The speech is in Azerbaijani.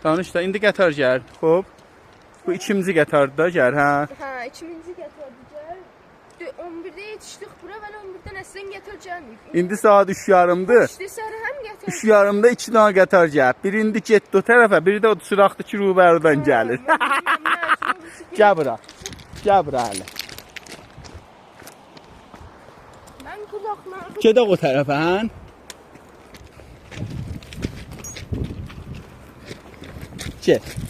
Danış da, indi qatar gəl. Hop. Bu ikinci qatardır da gəl, hə. Hə, ikinci qatardır gəl. 11-də yetişdik bura, mən 11-dən əslən qatar gəlməyib. İndi saat 3:30-dır. İşte səhər həm qatar. 3:30-da 2 dənə qatar gəl. Birində getdi o tərəfə, biri də o sıraqdakı Rubəridən gəlir. Gəl bura. Gəl bura hələ. Mən qulaqlarım. Gedək o tərəfə, hə? Get.